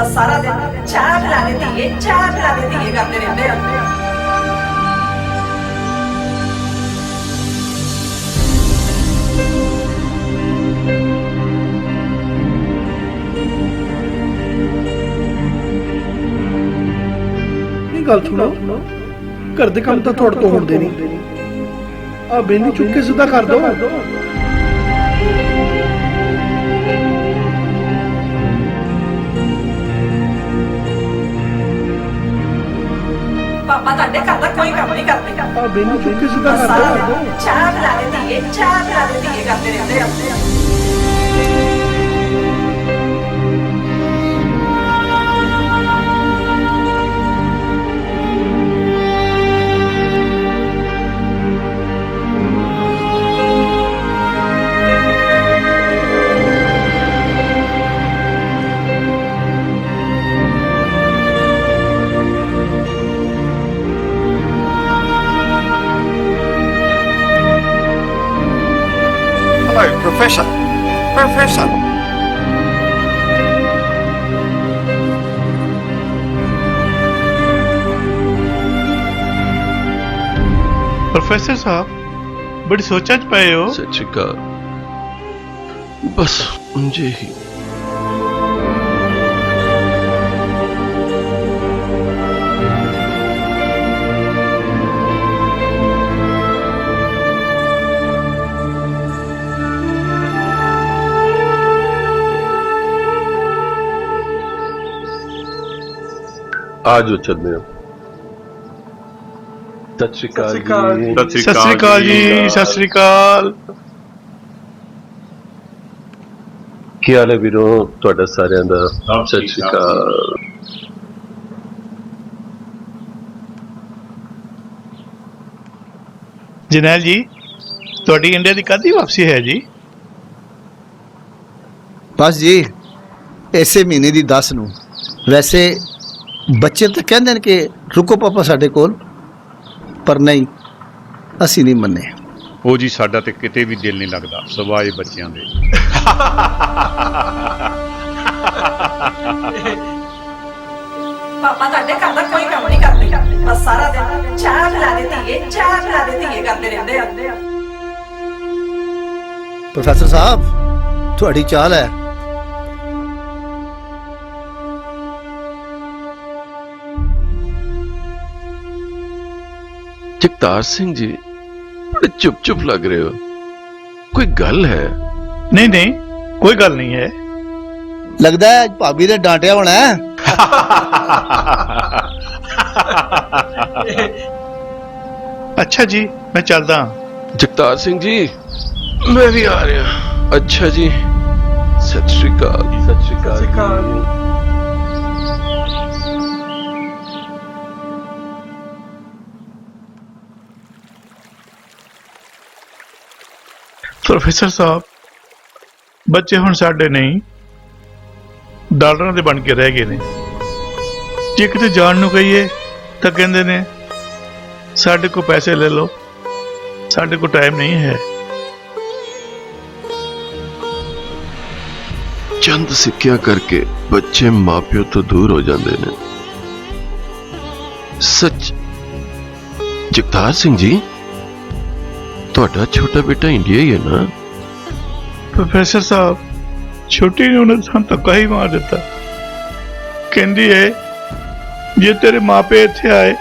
बस सारा दिन चाह पिला देती है, चाह पिला देती है करते रहते हैं। गल सुनो, घर के काम तो थोड़े तो होंगे नहीं। आ बेनी चुक के सीधा कर दो। पापा ताडे घर दा कोई काम नहीं करते। आ बेनी चुक के सीधा बस कर सारा दो। दिन चाह पिला देती है, चाह पिला देती है करते रहते हैं। Hello, Professor. Professor. प्रोफेसर साहब बड़ी सोचा च पए हो। सत श्री अकाल। बस मुझे ही आज चलने सत श्री अकाल जी। सत श्री अकाल जी। सत श्री अकाल। ਕੀ ਹਾਲ ਹੈ ਵੀਰੋ ਤੁਹਾਡਾ ਸਾਰਿਆਂ ਦਾ। ਸਤਿ ਸ਼੍ਰੀ ਅਕਾਲ। ਜਰਨੈਲ ਜੀ ਤੁਹਾਡੀ ਇੰਡੀਆ ਦੀ ਕਦ ਦੀ ਵਾਪਸੀ ਹੈ ਜੀ? बस जी इसे महीने की 10 ਨੂੰ। वैसे बच्चे तो कहते हैं कि रुको पापा साडे कोल, पर नहीं असी नहीं मन्ने। ਉਹ ਜੀ ਸਾਡਾ ਤੇ ਕਿਤੇ ਵੀ ਦਿਲ ਨਹੀਂ ਲੱਗਦਾ ਸਵਾਏ ਬੱਚਿਆਂ ਦੇ। पापा ताडे घर दा कोई काम नहीं करते। बस सारा दिन चाह पिला देती है, चाह पिला देती है करते रहते हैं। प्रोफेसर साहब थोड़ी चाल है। जगतार सिंह जी बड़े चुप चुप लग रहे हो, कोई गल है? नहीं नहीं कोई गल नहीं है। लगता है भाभी ने डांटिया होना है। अच्छा जी मैं चलदा हां। जगतार सिंह जी मैं भी आ रहा। अच्छा जी सत श्री अकाल। सत श्री अकाल। प्रोफेसर साहब बच्चे हुण साडे नहीं डॉलरां दे बन के रह गए ने। जे किते जाण नूं कहिए तां कहंदे ने साडे को पैसे ले लो, साडे को टाइम नहीं है। चंद सिक्कियां करके बच्चे मापियों तो दूर हो जाते हैं। सच जगतार सिंह जी ਤੁਹਾਡਾ छोटा बेटा इंडिया ही है ना? प्रोफेसर साहब छोटी ने उन्हें ਸਾਨੂੰ ਧੱਕਾ ਹੀ ਮਾਰ ਦਿੱਤਾ। ਕਹਿੰਦੀ ਹੈ ਜੇ ਤੇਰੇ ਮਾਪੇ ਇੱਥੇ ਆਏ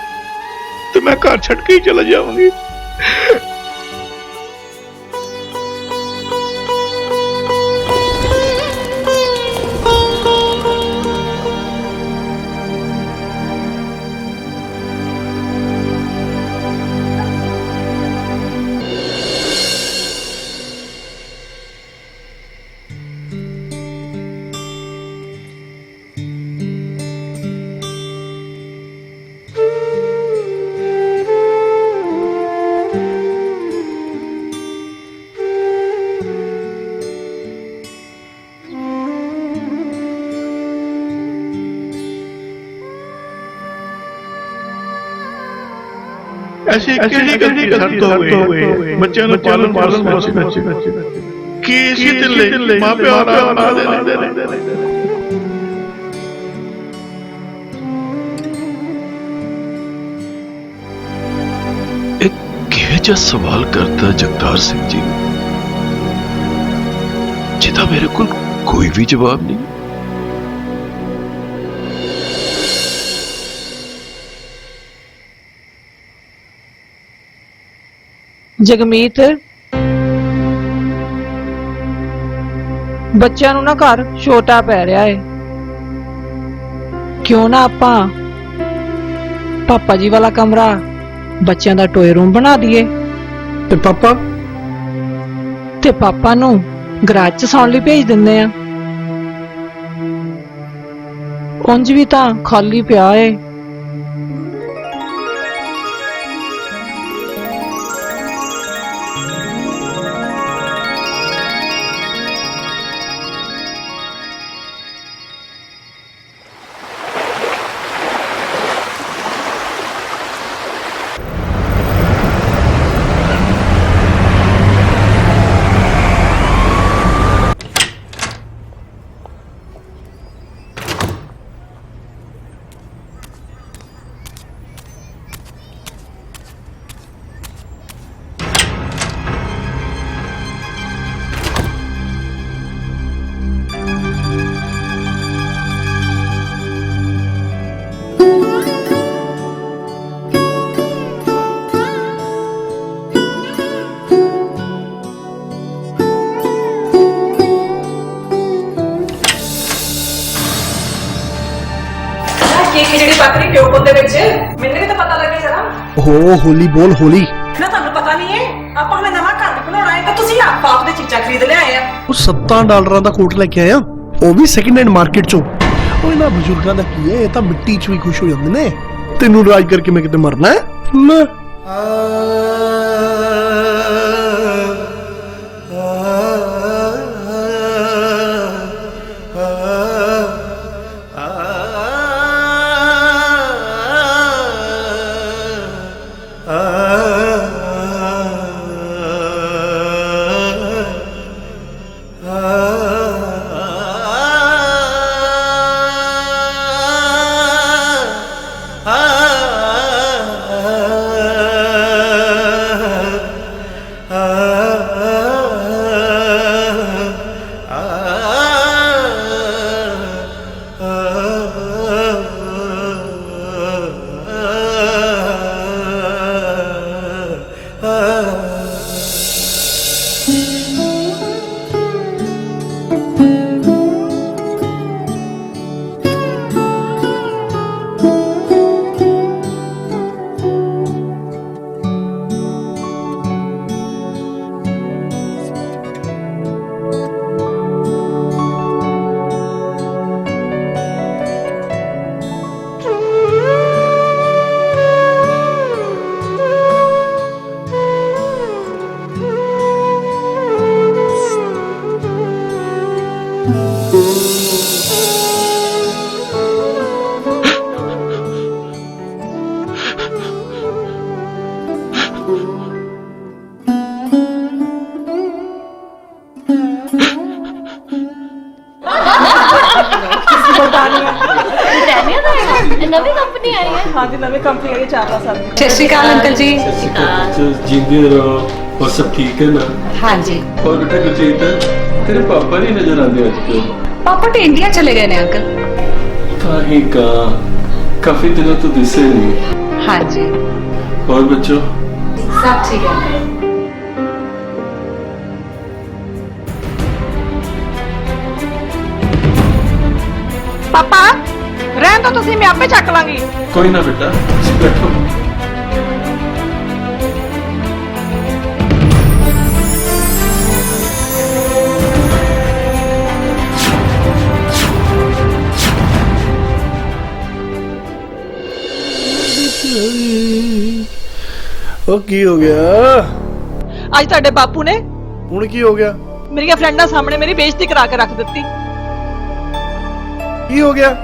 ਤੇ ਮੈਂ ਘਰ ਛੱਡ ਕੇ ਹੀ ਚਲਾ ਜਾਵਾਂਗੀ। ऐसी केड़ी गलती करते हुए बच्चों ਨੂੰ ਪਾਲਣ ਪੋਸ਼ਣ ਕੀ ਇਸੇ ਦਿਨ ਲਈ ਮਾਪੇ ਆਰਾਮ ਨਾ ਦੇਣੇ। ਜਿਹਾ ਸਵਾਲ ਕਰਦਾ ਜਗਤਾਰ ਸਿੰਘ ਜੀ ਨੂੰ ਜਿਹਦਾ ਮੇਰੇ ਕੋਲ ਕੋਈ ਵੀ ਜਵਾਬ ਨਹੀਂ। ਜਗਮੀਤ, ਬੱਚਿਆਂ ਨੂੰ ਨਾ ਘਰ ਛੋਟਾ ਪੈ ਰਿਹਾ ਏ, ਕਿਉਂ ਨਾ ਆਪਾਂ ਪਾਪਾ ਜੀ ਵਾਲਾ ਕਮਰਾ ਬੱਚਿਆਂ ਦਾ ਟੋਏ ਰੂਮ ਬਣਾ ਦਈਏ ਤੇ ਪਾਪਾ ਨੂੰ ਗਰਾਜ 'ਚ ਸੌਣ ਲਈ ਭੇਜ ਦਿੰਦੇ ਆ। ਉਂਝ ਵੀ ਤਾਂ ਖਾਲੀ ਪਿਆ ਏ। ਜਿਹੜੀ ਬੱਕਰੀ ਪਿਓ ਪੁੱਤ ਦੇ ਵਿੱਚ ਮੈਨੂੰ ਵੀ ਤਾਂ ਪਤਾ ਲੱਗੇ ਜਰਾ। ਹੋ ਹੋਲੀ ਬੋਲ ਹੋਲੀ। ਨਾ ਤੁਹਾਨੂੰ ਪਤਾ ਨਹੀਂ ਹੈ ਆਪਾਂ ਹੁਣ ਨਵਾਂ ਘਰ ਬਣਾਉਣਾ ਹੈ ਤਾਂ ਤੁਸੀਂ ਆਪ ਦੇ ਚੀਜ਼ਾਂ ਖਰੀਦ ਲਿਆਏ ਆ। ਉਹ $7 ਦਾ ਕੋਟ ਲੈ ਕੇ ਆਇਆ, ਉਹ ਵੀ ਸੈਕਿੰਡ ਹੈਂਡ ਮਾਰਕੀਟ ਚੋਂ। ਉਹ ਇਹਨਾਂ ਬਜ਼ੁਰਗਾਂ ਦਾ ਕੀ ਹੈ, ਇਹ ਤਾਂ ਮਿੱਟੀ 'ਚ ਵੀ ਖੁਸ਼ ਹੋ ਜਾਂਦੇ ਨੇ। ਤੈਨੂੰ ਰਾਜ ਕਰਕੇ ਮੈਂ ਕਿਤੇ ਮਰਨਾ ਹੈ ਲੈ। नवी कंपनी आई है। हाँ जी नवी कंपनी आई है 4 साल की। सत श्री अकाल अंकल जी। जींदे रहो और सब ठीक है ना? हाँ जी। और बेटा गुरजीत तेरे पापा नहीं नजर आते आजकल? पापा तो इंडिया चले गए ने अंकल। कहीं का काफी दिनों तो दिसे नहीं। हाँ जी। और बच्चों सब ठीक है। ਪਾਪਾ ਰਹਿਣ ਦੋ ਤੁਸੀਂ, ਮੈਂ ਆਪੇ ਚੱਕ ਲਾਂਗੀ। कोई ना बेटा बैठो। ਉਹ ਕੀ ਹੋ ਗਿਆ? ਅੱਜ ਤੁਹਾਡੇ ਬਾਪੂ ਨੇ ਹੁਣ ਕੀ ਹੋ ਗਿਆ? ਮੇਰੀਆਂ ਫਰੈਂਡਾਂ ਸਾਹਮਣੇ ਮੇਰੀ ਬੇਇੱਜ਼ਤੀ ਕਰਾ ਕੇ ਰੱਖ ਦਿੱਤੀ। ਕੀ ਹੋ ਗਿਆ?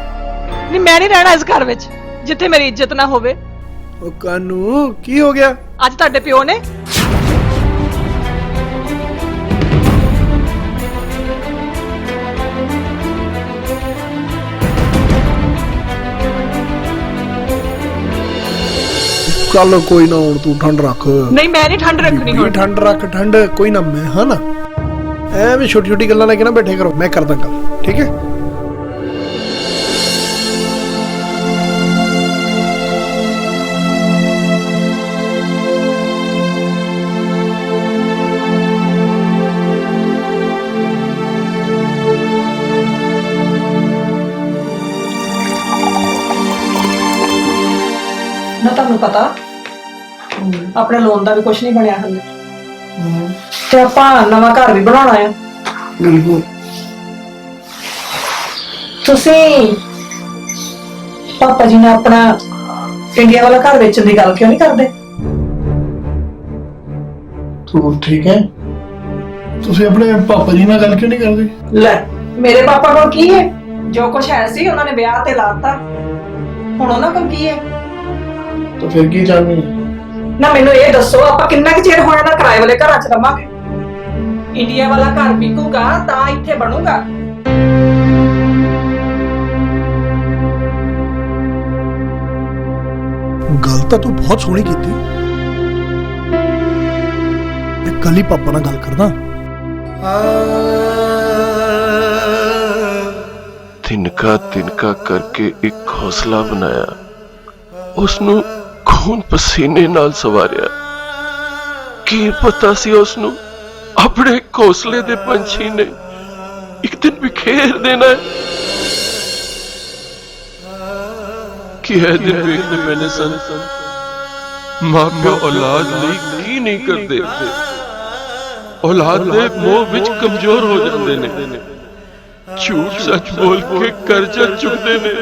ਨਹੀਂ ਮੈਂ ਨਹੀਂ ਰਹਿਣਾ ਇਸ ਘਰ ਵਿੱਚ ਜਿੱਥੇ ਮੇਰੀ ਇੱਜ਼ਤ ਨਾ ਹੋਵੇ। ਉਹ ਕਾਨੂੰ ਕੀ ਹੋ ਗਿਆ? ਅੱਜ ਤੁਹਾਡੇ ਪਿਓ ਨੇ ਚੱਲ ਕੋਈ ਨਾ ਹੁਣ ਤੂੰ ਠੰਡ ਰੱਖ ਨਹੀਂ ਮੈਂ ਨਹੀਂ ਠੰਡ ਰੱਖਣੀ ਵੀ ਹੁਣ ਠੰਡ ਰੱਖ ਠੰਡ ਕੋਈ ਨਾ ਮੈਂ ਹਾਂ ਨਾ ਐਵੇਂ ਛੋਟੀ ਛੋਟੀ ਗੱਲਾਂ ਲੈ ਕੇ ਨਾ ਬੈਠੇ ਕਰੋ ਮੈਂ ਕਰਦਾ ਗੱਲ ਠੀਕ ਹੈ ਨਾ ਤੁਹਾਨੂੰ ਪਤਾ ਆਪਣੇ ਲੋਨ ਦਾ ਵੀ ਕੁਝ ਨਹੀਂ ਬਣਿਆ ਹਲੇ ਤੇ ਆਪਾਂ ਨਵਾਂ ਘਰ ਵੀ ਬਣਾਉਣਾ ਆ ਬਿਲਕੁਲ ਤੁਸੀਂ ਪਾਪਾ ਜੀ ਨੇ ਆਪਣਾ ਇੰਡੀਆ ਵਾਲਾ ਘਰ ਵੇਚਣ ਦੀ ਗੱਲ ਕਿਉਂ ਨਹੀਂ ਕਰਦੇ ਤੂੰ ਠੀਕ ਹੈ ਤੁਸੀਂ ਆਪਣੇ ਪਾਪਾ ਜੀ ਨਾਲ ਗੱਲ ਕਿਉਂ ਨਹੀਂ ਕਰਦੇ ਲੈ ਮੇਰੇ ਪਾਪਾ ਕੋਲ ਕੀ ਹੈ ਜੋ ਕੁਝ ਹੈ ਸੀ ਉਹਨਾਂ ਨੇ ਵਿਆਹ ਤੇ ਲਾਤਾ ਹੁਣ ਉਹਨਾਂ ਕੋਲ ਕੀ ਹੈ ਤਾਂ ਫਿਰ ਕੀ ਚਾਹੁੰਦੀ ਹੈ ਨਾ ਮੈਨੂੰ ਇਹ ਦੱਸੋ ਆਪਾਂ ਕਿੰਨਾ ਕੁ ਚਿਰ ਹੋਇਆ ਨਾ ਕਿਰਾਏ ਵਾਲੇ ਘਰਾਂ 'ਚ ਰਵਾਂਗੇ ਇੰਡੀਆ ਵਾਲਾ ਘਰ ਵਿਕੂਗਾ ਤਾਂ ਇੱਥੇ ਬਣੂਗਾ ਗੱਲ ਤਾਂ ਤੂੰ ਬਹੁਤ ਸੋਹਣੀ ਕੀਤੀ ਮੈਂ ਕੱਲ ਹੀ ਪਾਪਾ ਨਾਲ ਗੱਲ ਕਰਦਾ तिनका तिनका करके एक घोंसला बनाया उसनु खून पसीने नाल सवारिया की पता सी उसनु अपने घोंसले दे पंछी ने एक दिन बिखेर देना है कि है दिन देखने मैंने सन मां प्यो औलाद ਲਈ की नहीं करते औलाद दे मोह विच कमजोर हो जाते ने झूठ सच बोल के कर्जा चुकते ने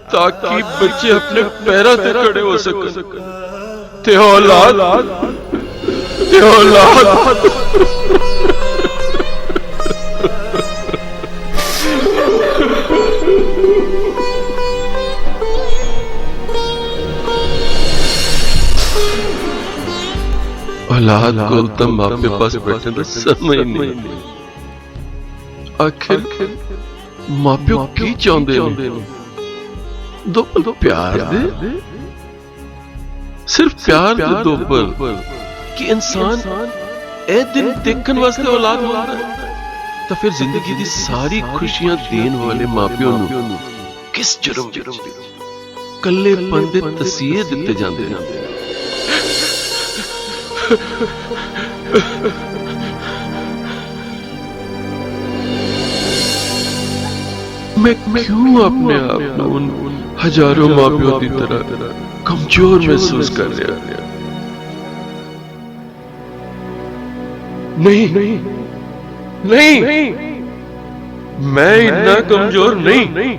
ताकि बच्चे अपने पैरों पे खड़े हो सकन ते औलाद औलाद को तो माँ पे पास बैठे तो समय नहीं आखिर माँ प्यो की चाहते ने दो पल प्यार दे सिर्फ प्यार दे दो पल कि इंसान ए दिन देखने वास्ते औलाद होता है तो फिर जिंदगी दी सारी खुशियां देने वाले माँ प्यो नु किस जुर्म कल्ले पंदे तसीहे दिते जाते हैं मैं क्यों अपने आप को उन हजारों माँ प्यो की तरह कमजोर महसूस कर रहा नहीं नहीं नहीं मैं इतना कमजोर नहीं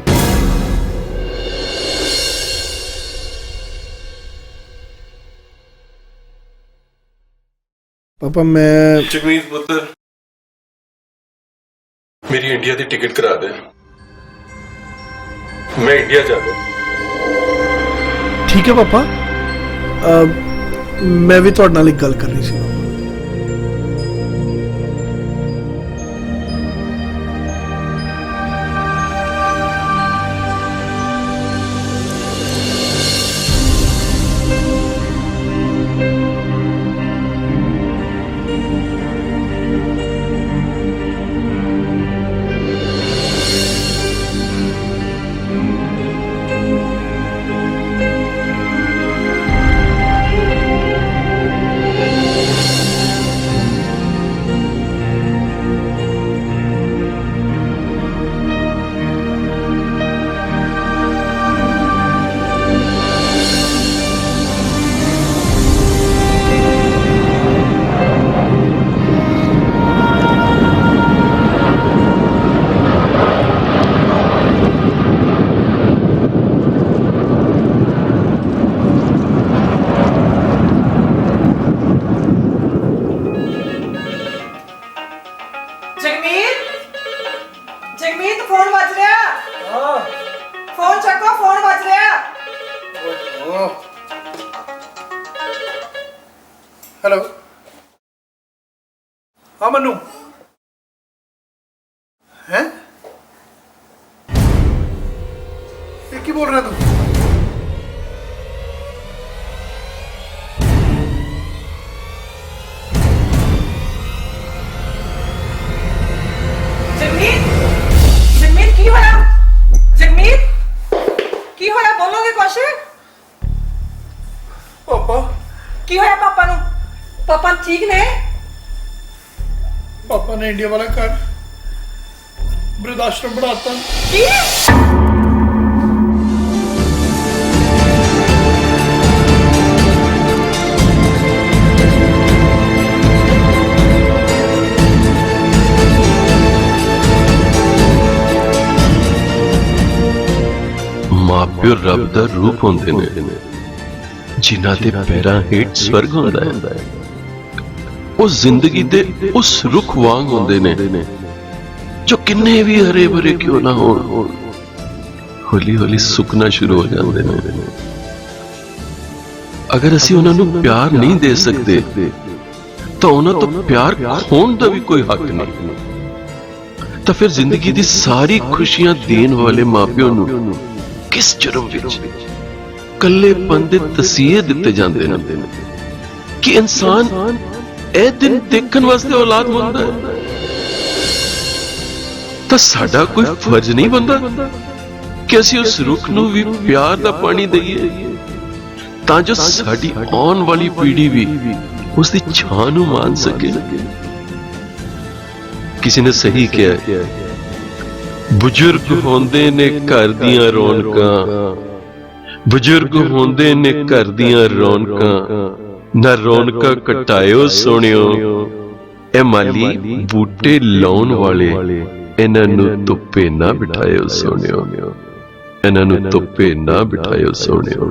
ਪਾਪਾ ਮੈਂ जगमीत पुत्र मेरी इंडिया की टिकट करा दे मैं इंडिया जाना ਠੀਕ ਹੈ ਪਾਪਾ ਮੈਂ ਵੀ ਤੁਹਾਡੇ ਨਾਲ ਇੱਕ ਗੱਲ ਕਰਨੀ ਸੀ ਪਾਪਾ ਜਗਮੀਤ ਫੋਨ ਵੱਜ ਰਿਹਾ ਹਾਂ ਫੋਨ ਚੱਕੋ ਫੋਨ ਵੱਜ ਰਿਹਾ हेलो हाँ मनु हैं ये की बोल रहा तू ਪਾਪਾ ਠੀਕ ਨੇ? ਪਾਪਾ ਨੇ ਇੰਡੀਆ ਵਾਲਾ ਘਰ ਬ੍ਰਿਧ ਆਸ਼ਰਮ ਬਣਾਤਾ। ਮਾਪਿਓ ਰੱਬ ਦਾ ਰੂਪ ਹੁੰਦੇ ਨੇ ਜਿਨ੍ਹਾਂ ਦੇ ਪੈਰਾਂ ਹੇਠ ਸਵਰਗ ਹੁੰਦਾ ਹੈ। ਉਹ ਜ਼ਿੰਦਗੀ ਦੇ ਉਸ ਰੁੱਖ ਵਾਂਗ ਹੁੰਦੇ ਨੇ ਜੋ ਕਿੰਨੇ ਵੀ ਹਰੇ ਭਰੇ ਕਿਉਂ ਨਾ ਹੋਣ ਹੌਲੀ ਹੌਲੀ ਸੁੱਕਣਾ ਸ਼ੁਰੂ ਹੋ ਜਾਂਦੇ ਨੇ। ਅਗਰ ਅਸੀਂ ਉਹਨਾਂ ਨੂੰ ਪਿਆਰ ਨਹੀਂ ਦੇ ਸਕਦੇ ਤਾਂ ਉਹਨਾਂ ਤੋਂ ਪਿਆਰ ਖੋਣ ਦਾ ਵੀ ਕੋਈ ਹੱਕ ਨਹੀਂ। ਤਾਂ ਫਿਰ ਜ਼ਿੰਦਗੀ ਦੀ ਸਾਰੀ ਖੁਸ਼ੀਆਂ ਦੇਣ ਵਾਲੇ ਮਾਪਿਆਂ ਨੂੰ ਕਿਸ ਜੁਰਮ ਵਿੱਚ ਕੱਲੇਪਨ ਦੇ ਤਸੀਹੇ ਦਿੱਤੇ ਜਾਂਦੇ ਨੇ ਕਿ ਇਨਸਾਨ ਇਹ ਦਿਨ ਦੇਖਣ ਵਾਸਤੇ ਔਲਾਦ ਮੰਗਦਾ ਹੈ? ਤਾਂ ਸਾਡਾ ਕੋਈ ਫਰਜ਼ ਨਹੀਂ ਬਣਦਾ ਕਿ ਅਸੀਂ ਉਸ ਰੁੱਖ ਨੂੰ ਵੀ ਪਿਆਰ ਦਾ ਪਾਣੀ ਦਈਏ ਤਾਂ ਜੋ ਸਾਡੀ ਆਉਣ ਵਾਲੀ ਪੀੜ੍ਹੀ ਵੀ ਉਸ ਦੀ ਛਾਂ ਨੂੰ ਮਾਣ ਸਕੇ। ਕਿਸੇ ਨੇ ਸਹੀ ਕਿਹਾ, ਬਜ਼ੁਰਗ ਹੁੰਦੇ ਨੇ ਘਰ ਦੀਆਂ ਰੌਣਕਾਂ, ਬਜ਼ੁਰਗ ਹੁੰਦੇ ਨੇ ਘਰ ਦੀਆਂ ਰੌਣਕਾਂ, ਨਾ ਰੌਣਕਾਂ ਘਟਾਇਓ ਸੋਹਣਿਓ, ਇਹ ਮਾਲੀ ਬੂਟੇ ਲਾਉਣ ਵਾਲੇ ਇਹਨਾਂ ਨੂੰ ਧੁੱਪੇ ਨਾ ਬਿਠਾਇਓ ਸੋਹਣਿਓ, ਇਹਨਾਂ ਨੂੰ ਧੁੱਪੇ ਨਾ ਬਿਠਾਇਓ ਸੋਹਣਿਓ।